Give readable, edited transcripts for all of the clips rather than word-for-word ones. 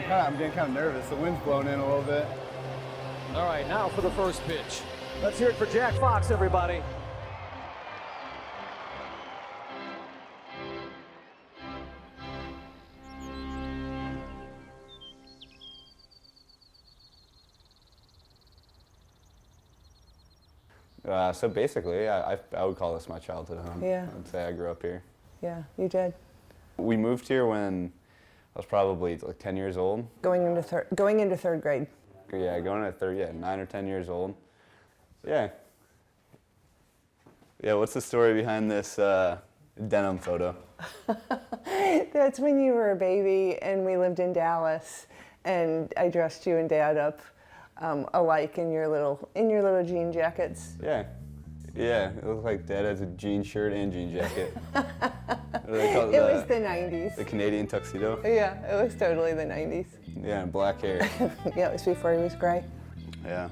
I'm getting kind of nervous. The wind's blowing in a little bit. All right, now for the first pitch. Let's hear it for Jack Fox, everybody. So basically, I would call this my childhood home. Yeah. I'd say I grew up here. Yeah, you did. We moved here when I was probably like 10 years old. Going into third grade. Yeah, going into third, yeah, 9 or 10 years old. Yeah. Yeah, what's the story behind this denim photo? That's when you were a baby and we lived in Dallas, and I dressed you and Dad up alike in your little jean jackets. Yeah. Yeah, it looked like Dad has a jean shirt and jean jacket. What do they call It was the 90s. The Canadian tuxedo? Yeah, it was totally the 90s. Yeah, and black hair. Yeah, it was before he was gray. Yeah.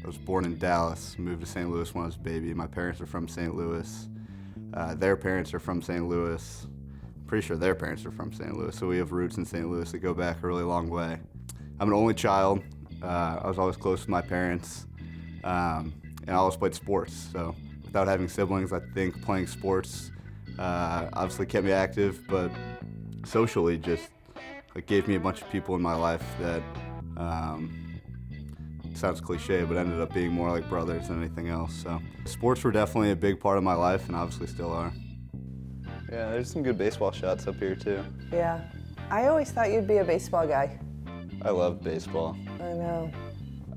I was born in Dallas, moved to St. Louis when I was a baby. My parents are from St. Louis. Their parents are from St. Louis. I'm pretty sure their parents are from St. Louis, so we have roots in St. Louis that go back a really long way. I'm an only child. I was always close to my parents, and I always played sports. So without having siblings, I think playing sports obviously kept me active, but socially just gave me a bunch of people in my life that sounds cliche, but ended up being more like brothers than anything else. So sports were definitely a big part of my life, and obviously still are. Yeah, there's some good baseball shots up here too. Yeah, I always thought you'd be a baseball guy. I love baseball. I know.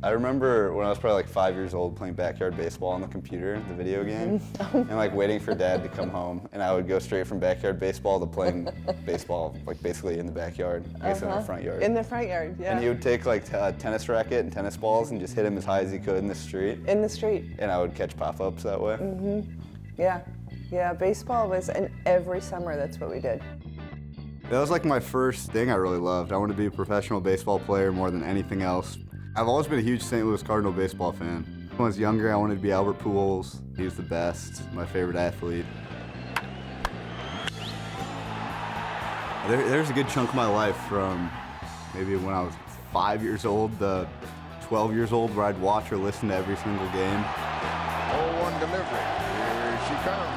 I remember when I was probably like 5 years old playing backyard baseball on the computer, the video game, and like waiting for Dad to come home, and I would go straight from backyard baseball to playing baseball, like basically in the backyard, I guess in the front yard. In the front yard, yeah. And he would take like a tennis racket and tennis balls and just hit him as high as he could in the street. In the street. And I would catch pop-ups that way. Mm-hmm. Yeah, yeah, baseball was, and every summer that's what we did. That was like my first thing I really loved. I wanted to be a professional baseball player more than anything else. I've always been a huge St. Louis Cardinal baseball fan. When I was younger, I wanted to be Albert Pujols. He was the best, my favorite athlete. There's a good chunk of my life from maybe when I was 5 years old to 12 years old where I'd watch or listen to every single game. 0-1 delivery. Here she comes.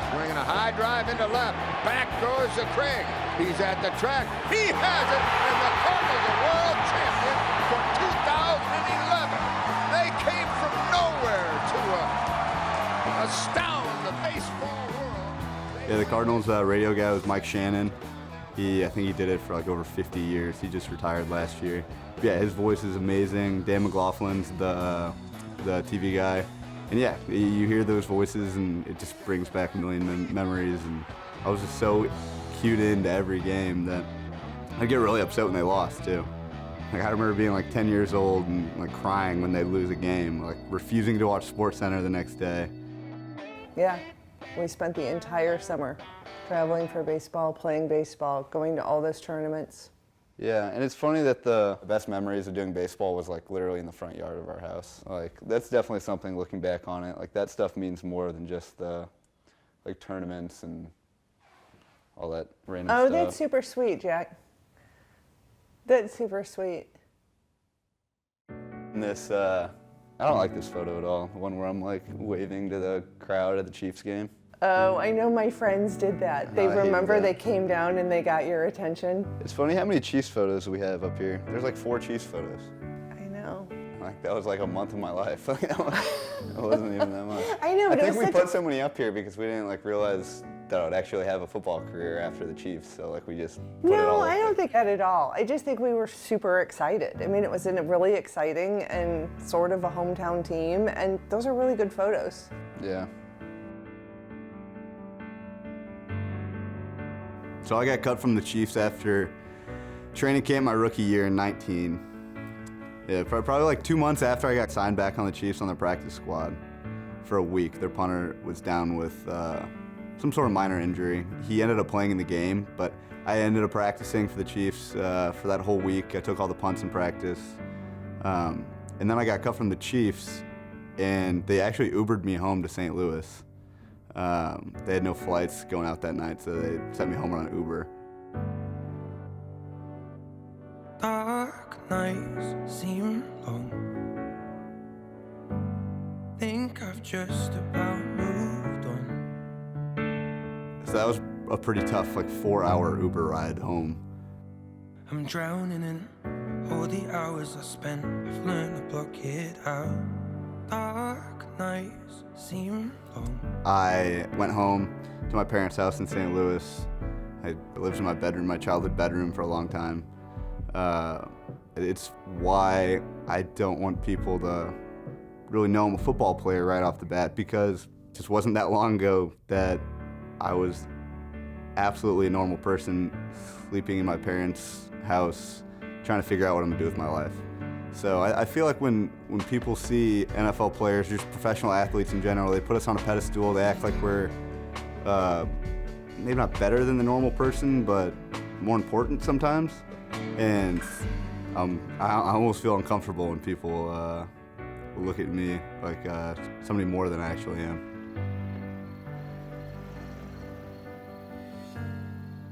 Swinging a high drive into left. Back goes to Craig. He's at the track. He has it, and the Cardinals are world champion for 2011. They came from nowhere to astound the baseball world. Yeah, the Cardinals radio guy was Mike Shannon. I think he did it for like over 50 years. He just retired last year. Yeah, his voice is amazing. Dan McLaughlin's the TV guy. And yeah, you hear those voices and it just brings back a million memories. And I was just so cued into every game that I get really upset when they lost too. Like I remember being like 10 years old and like crying when they lose a game, like refusing to watch SportsCenter the next day. Yeah, we spent the entire summer traveling for baseball, playing baseball, going to all those tournaments. Yeah, and it's funny that the best memories of doing baseball was like literally in the front yard of our house. Like that's definitely something looking back on it. Like that stuff means more than just the like tournaments and all that random stuff. Oh, that's super sweet, Jack. That's super sweet. And this, I don't like this photo at all. The one where I'm like waving to the crowd at the Chiefs game. Oh, I know my friends did that. They remember they came down and they got your attention. It's funny how many Chiefs photos we have up here. There's like 4 Chiefs photos. I know. Like that was like a month of my life. It wasn't even that much. I know, but I think we put so many up here because we didn't like realize that I would actually have a football career after the Chiefs. So like we just put it all No, up I there. don't think that at all. I just think we were super excited. I mean, it was a really exciting and sort of a hometown team, and those are really good photos. Yeah. So I got cut from the Chiefs after training camp my rookie year in 19. Yeah, probably like 2 months after I got signed back on the Chiefs on their practice squad for a week. Their punter was down with some sort of minor injury. He ended up playing in the game, but I ended up practicing for the Chiefs for that whole week. I took all the punts in practice. And then I got cut from the Chiefs, and they actually Ubered me home to St. Louis. They had no flights going out that night, so they sent me home on an Uber. Dark nights seem long. Think I've just about moved on. So that was a pretty tough, like 4-hour Uber ride home. I'm drowning in all the hours I spent. I've learned to block it out. Dark nights seem long. I went home to my parents' house in St. Louis. I lived in my bedroom, my childhood bedroom, for a long time. It's why I don't want people to really know I'm a football player right off the bat, because it just wasn't that long ago that I was absolutely a normal person sleeping in my parents' house, trying to figure out what I'm gonna do with my life. So I feel like when people see NFL players, just professional athletes in general, they put us on a pedestal, they act like we're maybe not better than the normal person, but more important sometimes. And I almost feel uncomfortable when people look at me like somebody more than I actually am.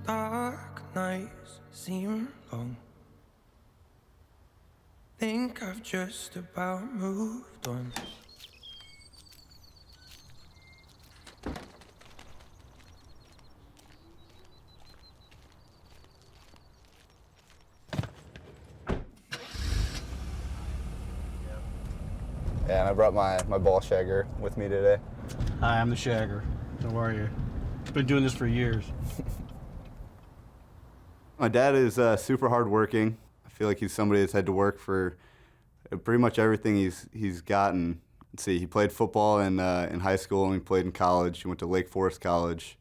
Dark nights seem long. Think I've just about moved on. Yeah, and I brought my ball shagger with me today. Hi, I'm the Shagger. How are you? Been doing this for years. My dad is super hardworking. I feel like he's somebody that's had to work for pretty much everything he's gotten. Let's see, he played football in high school, and he played in college. He went to Lake Forest College.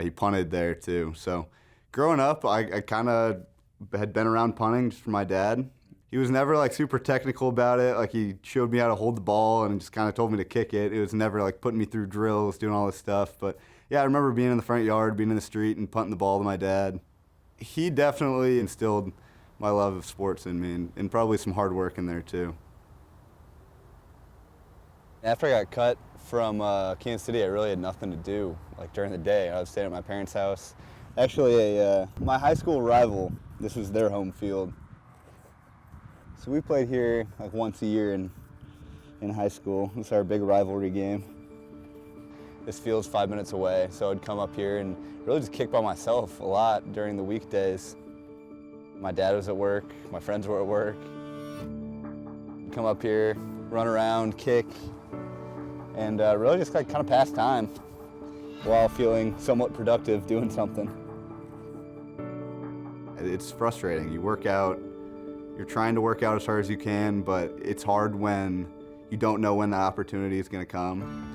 He punted there too. So growing up, I kind of had been around punting just from my dad. He was never like super technical about it. Like, he showed me how to hold the ball and just kind of told me to kick it. It was never like putting me through drills, doing all this stuff. But yeah, I remember being in the front yard, being in the street and punting the ball to my dad. He definitely instilled my love of sports in me, and probably some hard work in there too. After I got cut from Kansas City, I really had nothing to do. Like, during the day, I was staying at my parents' house. Actually, my high school rival, this was their home field. So we played here like once a year in high school. This is our big rivalry game. This field's 5 minutes away, so I'd come up here and really just kick by myself a lot during the weekdays. My dad was at work, my friends were at work. Come up here, run around, kick, and really just like kind of pass time while feeling somewhat productive doing something. It's frustrating. You work out, you're trying to work out as hard as you can, but it's hard when you don't know when the opportunity is going to come.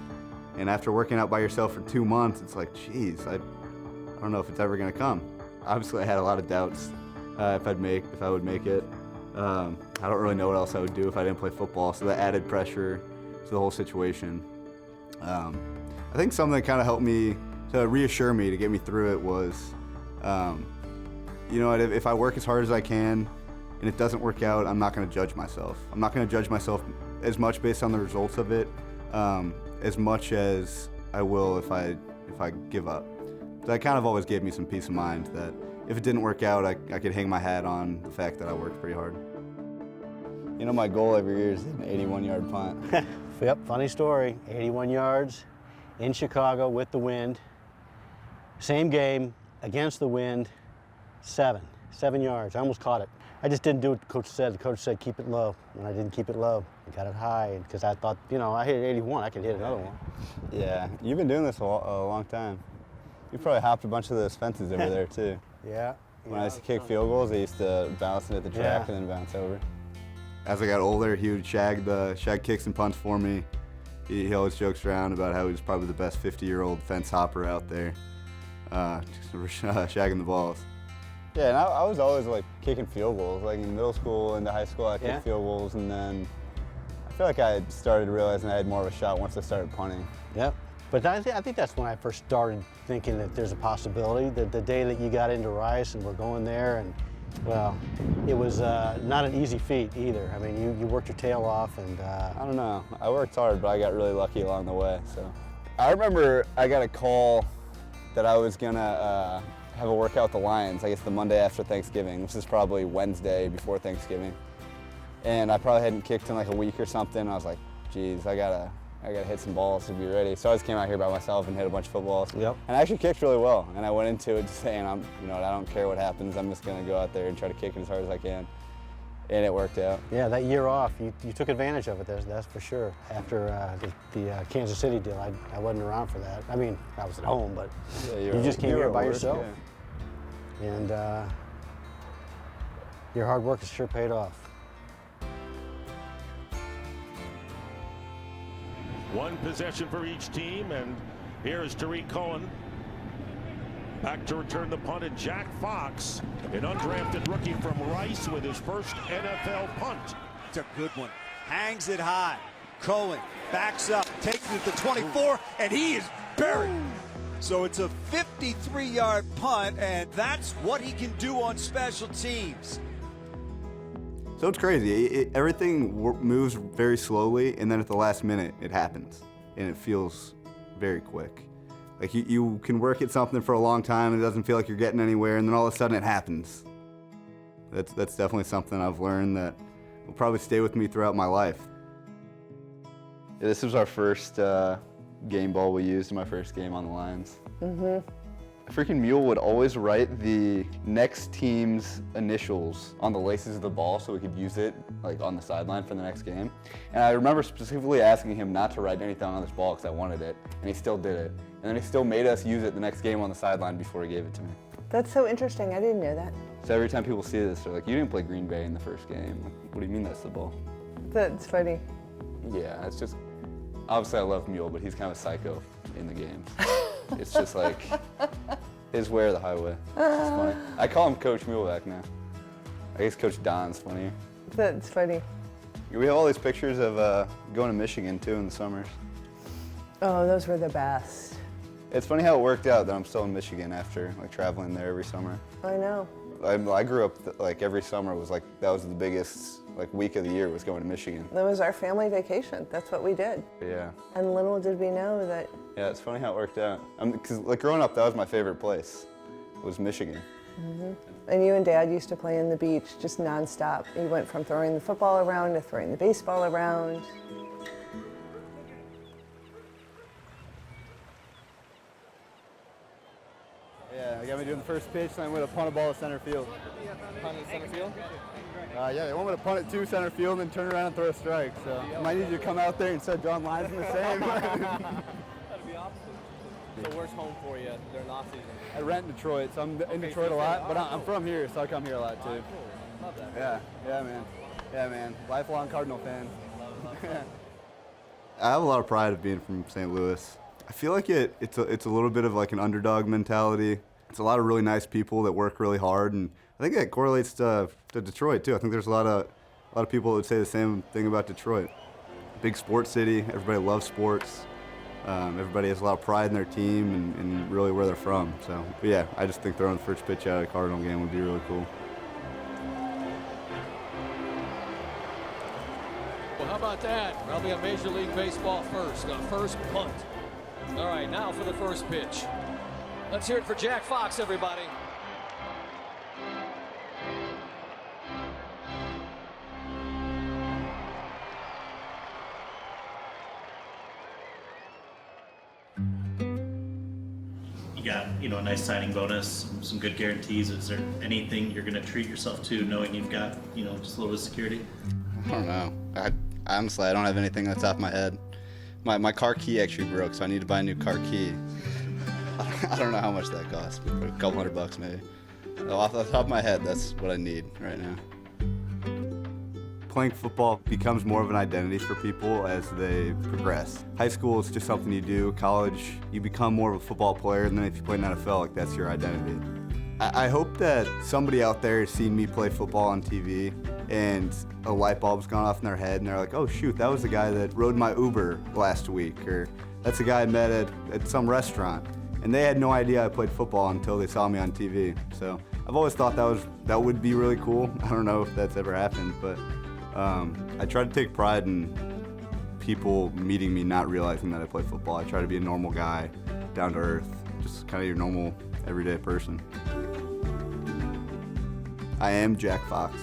And after working out by yourself for 2 months, it's like, geez, I don't know if it's ever going to come. Obviously, I had a lot of doubts if I would make it. I don't really know what else I would do if I didn't play football, so that added pressure to the whole situation. I think something that kind of helped me, to reassure me, to get me through it was, you know, if I work as hard as I can and it doesn't work out, I'm not going to judge myself. I'm not going to judge myself as much based on the results of it, as much as I will if I give up. So that kind of always gave me some peace of mind that if it didn't work out, I could hang my hat on the fact that I worked pretty hard. You know, my goal every year is an 81-yard punt. Yep, funny story. 81 yards in Chicago with the wind. Same game, against the wind, 7 yards. I almost caught it. I just didn't do what the coach said. The coach said keep it low, and I didn't keep it low. I got it high because I thought, you know, I hit 81, I could hit another one. Yeah, you've been doing this a long time. You probably hopped a bunch of those fences over there too. Yeah. When I used to kick field goals, I used to bounce it at the track and then bounce over. As I got older, he would shag kicks and punts for me. He always jokes around about how he was probably the best 50-year-old fence hopper out there, just shagging the balls. Yeah, and I was always like kicking field goals. Like in middle school into high school, I kicked field goals, and then I feel like I started realizing I had more of a shot once I started punting. Yep. But I think that's when I first started thinking that there's a possibility. That the day that you got into Rice and we're going there, and well, it was not an easy feat either. I mean, you worked your tail off, and I don't know. I worked hard, but I got really lucky along the way. So I remember I got a call that I was gonna have a workout with the Lions, I guess the Monday after Thanksgiving, which is probably Wednesday before Thanksgiving. And I probably hadn't kicked in like a week or something. I was like, geez, I gotta hit some balls to be ready. So I just came out here by myself and hit a bunch of footballs. Yep. And I actually kicked really well. And I went into it just saying, I don't care what happens. I'm just gonna go out there and try to kick it as hard as I can. And it worked out. Yeah, that year off, you took advantage of it, that's for sure. After the Kansas City deal, I wasn't around for that. I mean, I was at home, but Yeah, you just came here by yourself. Yeah. And your hard work has sure paid off. One possession for each team, and here's Tariq Cohen. Back to return the punt, and Jack Fox, an undrafted rookie from Rice, with his first NFL punt. It's a good one. Hangs it high. Cohen backs up, takes it to the 24, and he is buried. So it's a 53-yard punt, and that's what he can do on special teams. So it's crazy. Everything moves very slowly, and then at the last minute, it happens, and it feels very quick. Like you can work at something for a long time, and it doesn't feel like you're getting anywhere, and then all of a sudden it happens. That's definitely something I've learned that will probably stay with me throughout my life. Yeah, this was our first game ball we used in my first game on the Lions. A freaking mule would always write the next team's initials on the laces of the ball so we could use it like on the sideline for the next game. And I remember specifically asking him not to write anything on this ball because I wanted it, and he still did it. And then he still made us use it the next game on the sideline before he gave it to me. That's so interesting. I didn't know that. So every time people see this, they're like, you didn't play Green Bay in the first game. Like, what do you mean that's the ball? That's funny. Yeah, it's just, obviously I love Mule, but he's kind of a psycho in the games. It's just like his way or the highway. It's funny. I call him Coach Muleback now. I guess Coach Don's funnier. That's funny. We have all these pictures of going to Michigan too in the summers. Oh, those were the best. It's funny how it worked out that I'm still in Michigan after like traveling there every summer. I know. I grew up like every summer was like that was the biggest like week of the year was going to Michigan. That was our family vacation. That's what we did. Yeah. And little did we know that. Yeah, it's funny how it worked out. Because like growing up, that was my favorite place. Was Michigan. And you and Dad used to play in the beach just nonstop. You went from throwing the football around to throwing the baseball around. Yeah, they got me doing the first pitch, and I'm going to punt a ball to center field. Punt to center field? Yeah, they want me to punt it to center field and then turn around and throw a strike. So I might need you to come out there and start drawing lines in the same. That'd be awesome. So where's home for you during off season? I rent in Detroit, so I'm in Detroit a lot, but I'm from here, so I come here a lot too. Cool. Love that. Yeah, man. Lifelong Cardinal fan. I have a lot of pride of being from St. Louis. I feel like it's a little bit of like an underdog mentality. It's a lot of really nice people that work really hard, and I think that correlates to Detroit too. I think there's a lot of people that would say the same thing about Detroit. Big sports city. Everybody loves sports. Everybody has a lot of pride in their team and really where they're from. So, but yeah, I just think throwing the first pitch out of a Cardinal game would be really cool. Well, how about that? Probably a Major League Baseball first, the first punt. All right, now for the first pitch. Let's hear it for Jack Fox, everybody. You got, a nice signing bonus, some good guarantees. Is there anything you're going to treat yourself to, knowing you've got, just a little bit of security? I don't know. Honestly, I don't have anything that's off my head. My car key actually broke, so I need to buy a new car key. I don't know how much that costs, but a couple $100 maybe. Off the top of my head, that's what I need right now. Playing football becomes more of an identity for people as they progress. High school is just something you do. College, you become more of a football player, and then if you play in the NFL, like that's your identity. I hope that somebody out there has seen me play football on TV and a light bulb's gone off in their head and they're like, oh shoot, that was the guy that rode my Uber last week, or that's the guy I met at some restaurant. And they had no idea I played football until they saw me on TV. So I've always thought that would be really cool. I don't know if that's ever happened, but I try to take pride in people meeting me not realizing that I play football. I try to be a normal guy, down to earth, just kind of your normal everyday person. I am Jack Fox.